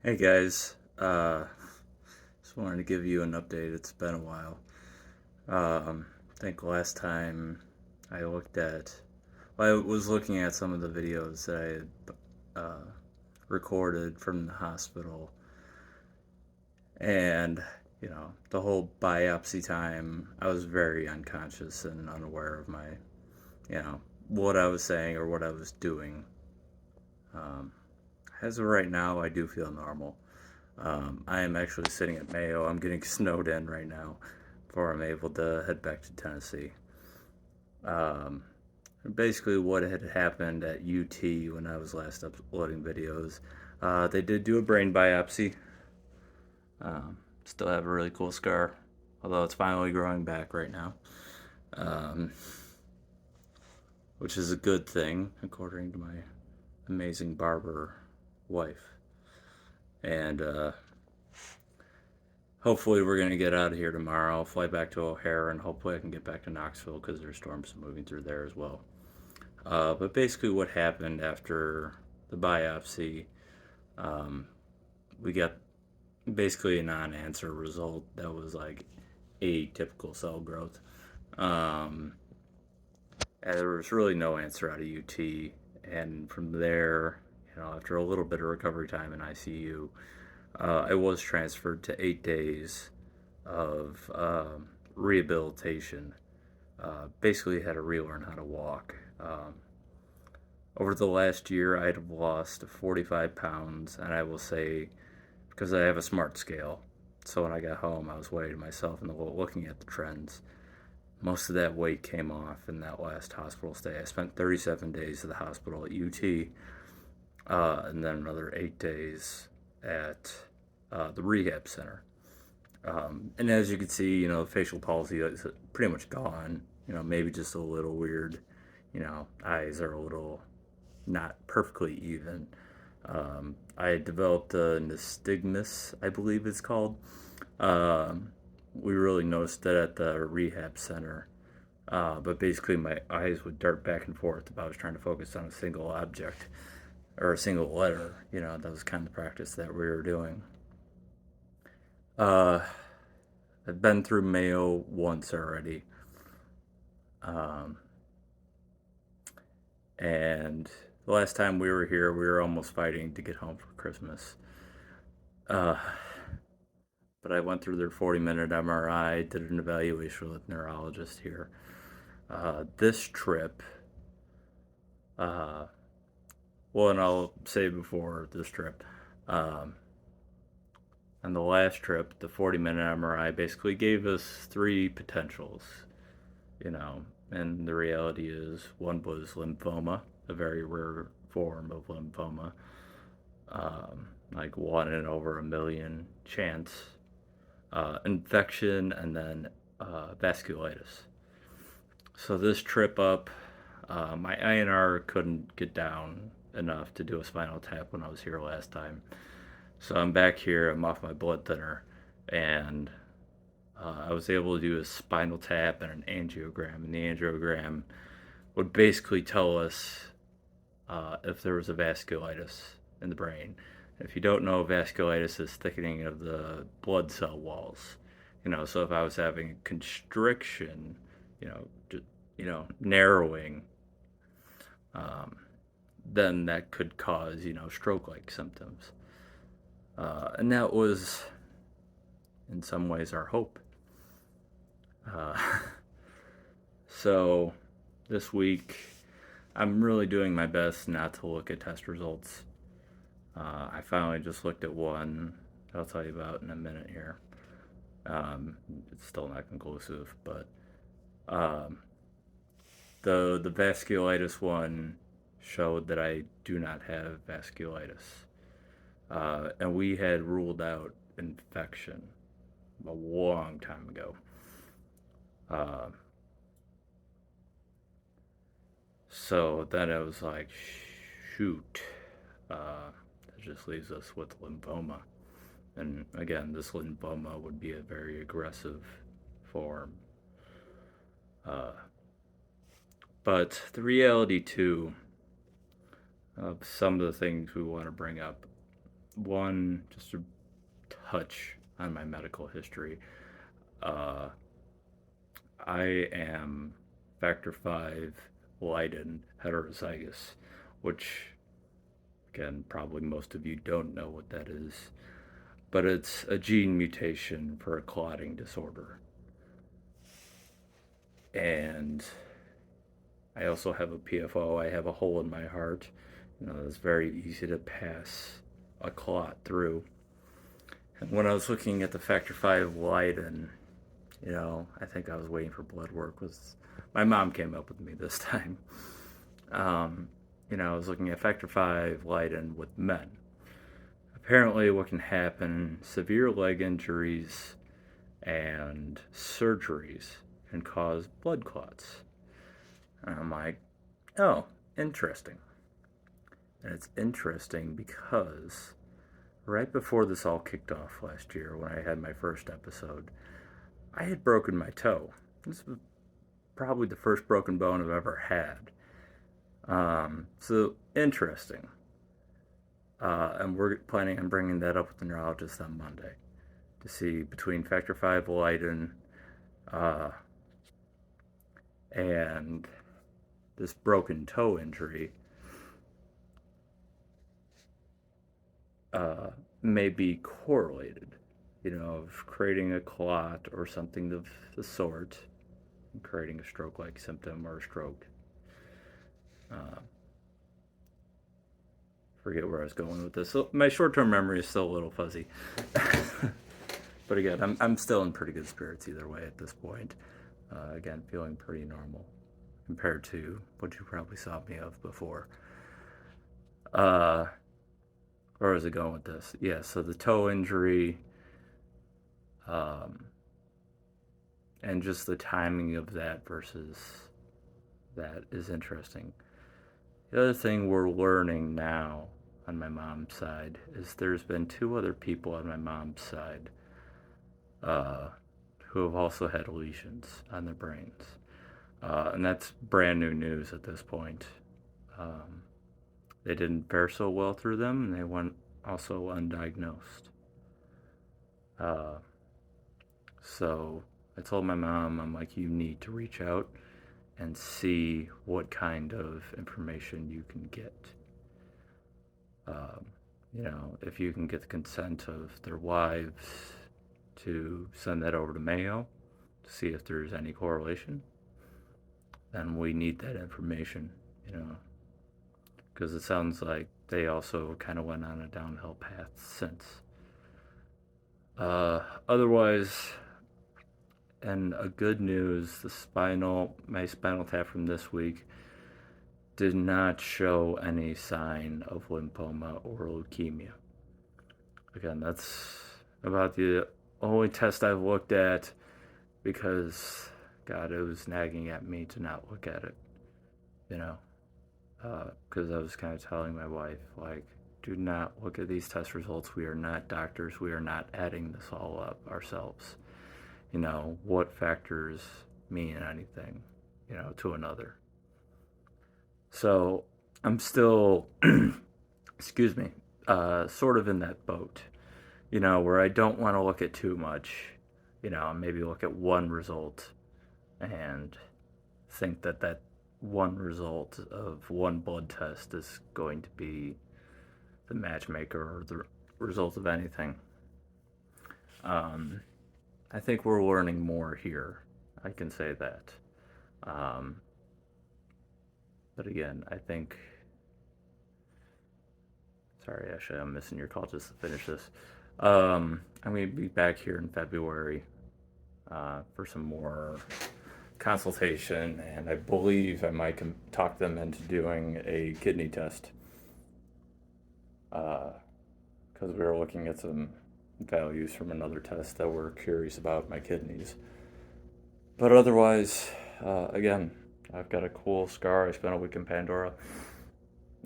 Hey guys, just wanted to give you an update. It's been a while. I think last time I looked at, I was looking at some of the videos that I had recorded from the hospital, and the whole biopsy time, I was very unconscious and unaware of my, what I was saying or what I was doing. Um, as of right now, I do feel normal. I am actually sitting at Mayo. I'm getting snowed in right now before I'm able to head back to Tennessee. Um, Basically, what had happened at UT when I was last uploading videos, they did do a brain biopsy. Still have a really cool scar, although it's finally growing back right now, um, which is a good thing, according to my amazing barber wife. And hopefully we're gonna get out of here tomorrow. I'll fly back to O'Hare and hopefully I can get back to Knoxville because there's storms moving through there as well. But basically, what happened after the biopsy, um, we got basically a non-answer result that was like atypical cell growth. Um, and there was really no answer out of UT, and from there, after a little bit of recovery time in ICU, I was transferred to 8 days of rehabilitation. Basically, had to relearn how to walk. Over the last year, I'd have lost 45 pounds, and I will say, because I have a smart scale, so when I got home, I was weighing myself and looking at the trends. Most of that weight came off in that last hospital stay. I spent 37 days at the hospital at UT, and then another 8 days at the rehab center. And as you can see, facial palsy is pretty much gone. Maybe just a little weird. Eyes are a little not perfectly even. I developed a nystagmus, I believe it's called. We really noticed that at the rehab center. But basically, my eyes would dart back and forth if I was trying to focus on a single object or a single letter. That was kind of the practice that we were doing. Uh, I've been through Mayo once already. Um, and the last time we were here, we were almost fighting to get home for Christmas. Uh, but I went through their 40-minute MRI, did an evaluation with a neurologist here. This trip, uh, well, and I'll say before this trip, um, on the last trip, the 40-minute MRI basically gave us three potentials, and the reality is one was lymphoma, a very rare form of lymphoma, like 1 in over 1 million chance, infection, and then vasculitis. So this trip up, my INR couldn't get down enough to do a spinal tap when I was here last time. So I'm back here, I'm off my blood thinner, and I was able to do a spinal tap and an angiogram. And the angiogram would basically tell us if there was a vasculitis in the brain. If you don't know, vasculitis is thickening of the blood cell walls. So if I was having constriction, just, narrowing, um, then that could cause, stroke-like symptoms. And that was, in some ways, our hope. Uh, so this week, I'm really doing my best not to look at test results. I finally just looked at one I'll tell you about in a minute here. It's still not conclusive, but um, the vasculitis one showed that I do not have vasculitis, and we had ruled out infection a long time ago. Uh, so then it was like, shoot, that just leaves us with lymphoma. And again, this lymphoma would be a very aggressive form. Uh, but the reality, too, of some of the things we want to bring up just a touch on my medical history. Uh, I am factor 5 Leiden heterozygous, which, again, probably most of you don't know what that is, but it's a gene mutation for a clotting disorder. And I also have a PFO. I have a hole in my heart. It's very easy to pass a clot through. And when I was looking at the factor 5 Leiden, I think I was waiting for blood work. My mom came up with me this time. I was looking at factor 5 Leiden with men. Apparently, what can happen, severe leg injuries and surgeries can cause blood clots. And I'm like, oh, interesting. And it's interesting because right before this all kicked off last year, when I had my first episode, I had broken my toe. This was probably the first broken bone I've ever had. So interesting. And we're planning on bringing that up with the neurologist on Monday to see between factor 5 Leiden and this broken toe injury may be correlated, of creating a clot or something of the sort, and creating a stroke-like symptom or a stroke. Forget where I was going with this. So my short-term memory is still a little fuzzy. But again, I'm still in pretty good spirits either way at this point. Again, feeling pretty normal compared to what you probably saw me of before. Where was it going with this? Yeah, so the toe injury, and just the timing of that versus that is interesting. The other thing we're learning now on my mom's side is there's been 2 other people on my mom's side who have also had lesions on their brains. And that's brand new news at this point. They didn't fare so well through them, and they went also undiagnosed. So I told my mom, I'm like, you need to reach out and see what kind of information you can get. If you can get the consent of their wives to send that over to Mayo to see if there's any correlation, then we need that information, because it sounds like they also kind of went on a downhill path since. Otherwise, and a good news, my spinal tap from this week did not show any sign of lymphoma or leukemia. Again, that's about the only test I've looked at because, God, it was nagging at me to not look at it, because I was kind of telling my wife, like, do not look at these test results. We are not doctors. We are not adding this all up ourselves. What factors mean anything, to another. So I'm still, excuse me, sort of in that boat, where I don't want to look at too much, maybe look at one result and think that one result of one blood test is going to be the matchmaker or the result of anything. I think we're learning more here. I can say that. But again, I think... Sorry, Ashley, I'm missing your call just to finish this. I'm going to be back here in February for some more consultation, and I believe I might talk them into doing a kidney test. Because we were looking at some values from another test that we're curious about my kidneys. But otherwise, again, I've got a cool scar. I spent a week in Pandora,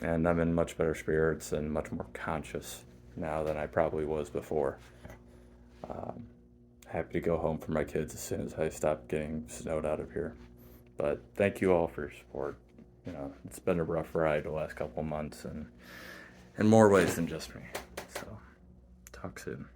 and I'm in much better spirits and much more conscious now than I probably was before. Happy to go home for my kids as soon as I stop getting snowed out of here. But thank you all for your support. It's been a rough ride the last couple months, and in more ways than just me. So. Talk soon.